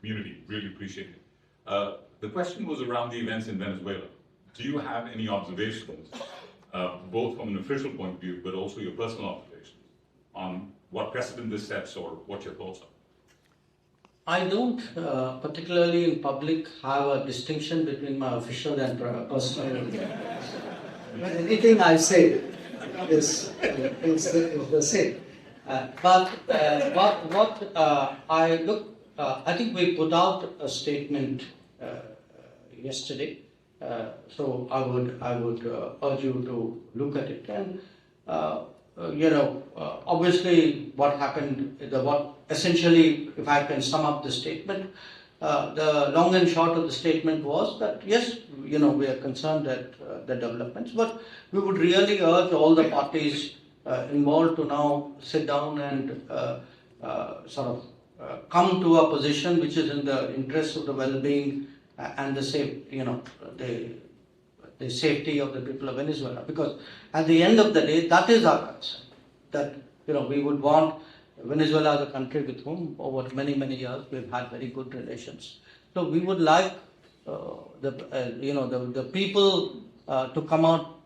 community. Really appreciate it. The question was around the events in Venezuela. Do you have any observations, both from an official point of view, but also your personal observations, on what precedent this sets or what your thoughts are? I don't particularly in public have a distinction between my official and personal. Anything I say is the same. But what I think we put out a statement yesterday. So I would urge you to look at it. And obviously, what happened, essentially, if I can sum up the statement, the long and short of the statement was that yes, we are concerned at the developments, but we would really urge all the parties involved to now sit down and sort of come to a position which is in the interest of the well-being and the safety of the people of Venezuela. Because at the end of the day, that is our concern. That we would want Venezuela as a country with whom over many years we've had very good relations. So we would like the people to come out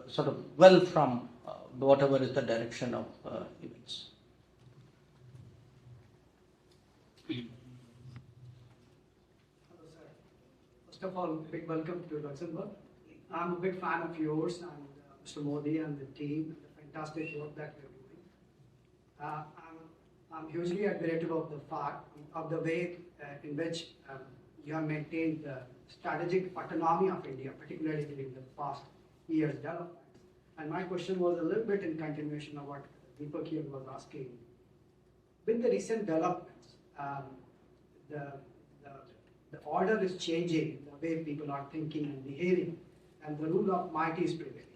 sort of well from whatever is the direction of events. Hello, sir. First of all, big welcome to Luxembourg. I'm a big fan of yours and Mr. Modi and the team, the fantastic work that you're doing. I'm hugely admirative of the fact of the way in which you have maintained the strategic autonomy of India, particularly during the past years' development. And my question was a little bit in continuation of what Deepak here was asking. With the recent developments, the order is changing, the way people are thinking and behaving, and the rule of might is prevailing.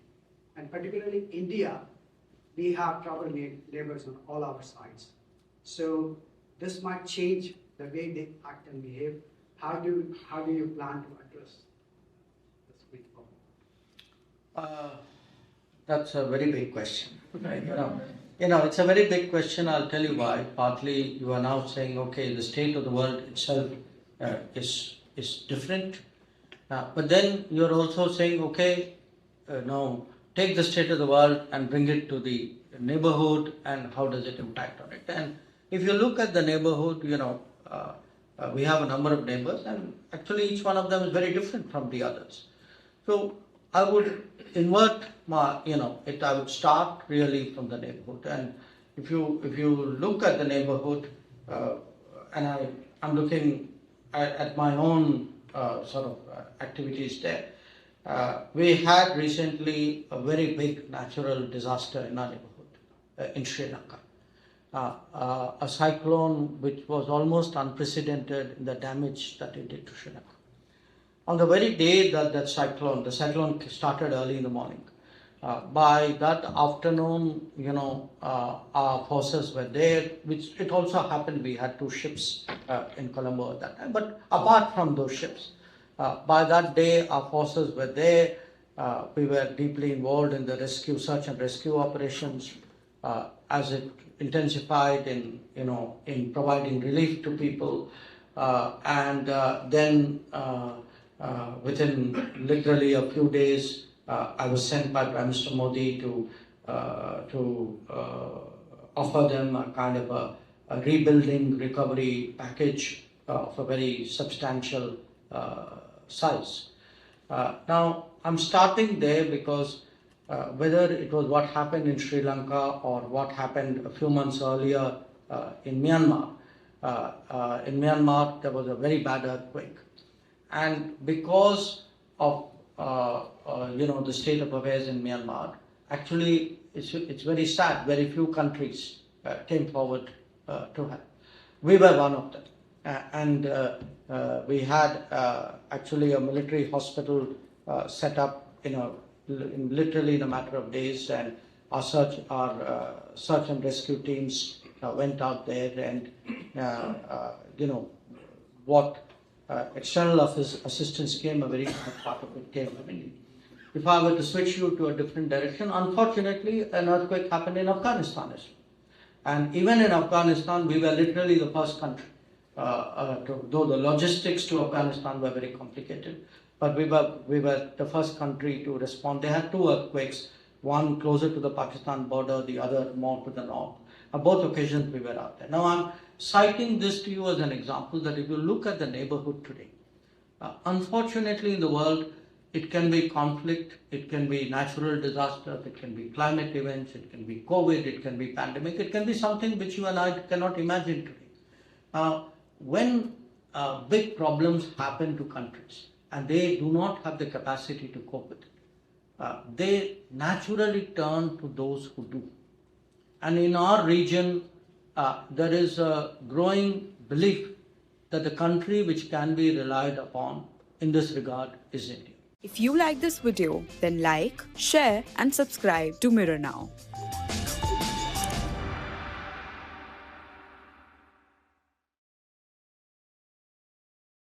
And particularly India, we have trouble neighbors on all our sides. So this might change the way they act and behave. How do you plan to address this big problem? That's a very big question. It's a very big question. I'll tell you why. Partly, you are now saying, okay, the state of the world itself is different. But then you're also saying, okay, now take the state of the world and bring it to the neighborhood, and how does it impact on it? And if you look at the neighborhood, we have a number of neighbors, and actually each one of them is very different from the others. So I would invert I would start really from the neighborhood. And if you look at the neighborhood, and I'm looking at my own sort of activities there, we had recently a very big natural disaster in our neighborhood, in Sri Lanka. A cyclone which was almost unprecedented in the damage that it did to Sri Lanka. On the very day that the cyclone started early in the morning, by that afternoon, our forces were there, which it also happened we had 2 ships in Colombo at that time. But apart from those ships, by that day our forces were there. We were deeply involved in the search and rescue operations as it intensified in providing relief to people, and then within literally a few days, I was sent by Prime Minister Modi to offer them a kind of a rebuilding recovery package of a very substantial size. Now, I'm starting there because whether it was what happened in Sri Lanka or what happened a few months earlier in Myanmar, there was a very bad earthquake. And because of the state of affairs in Myanmar, actually it's very sad. Very few countries came forward to help. We were one of them, and we had actually a military hospital set up literally in a matter of days, and our search and rescue teams went out there, and what external assistance came, a very large part of it came. I mean, if I were to switch you to a different direction, unfortunately, an earthquake happened in Afghanistan as well. And even in Afghanistan, we were literally the first country though the logistics to Afghanistan were very complicated, but we were the first country to respond. They had two earthquakes, one closer to the Pakistan border, the other more to the north. On both occasions we were out there. Now I'm citing this to you as an example that if you look at the neighborhood today, unfortunately in the world, it can be conflict, it can be natural disasters, it can be climate events, it can be COVID, it can be pandemic, it can be something which you and I cannot imagine today. When big problems happen to countries and they do not have the capacity to cope with it, they naturally turn to those who do. And in our region, there is a growing belief that the country which can be relied upon in this regard is India. If you like this video, then like, share and subscribe to Mirror Now.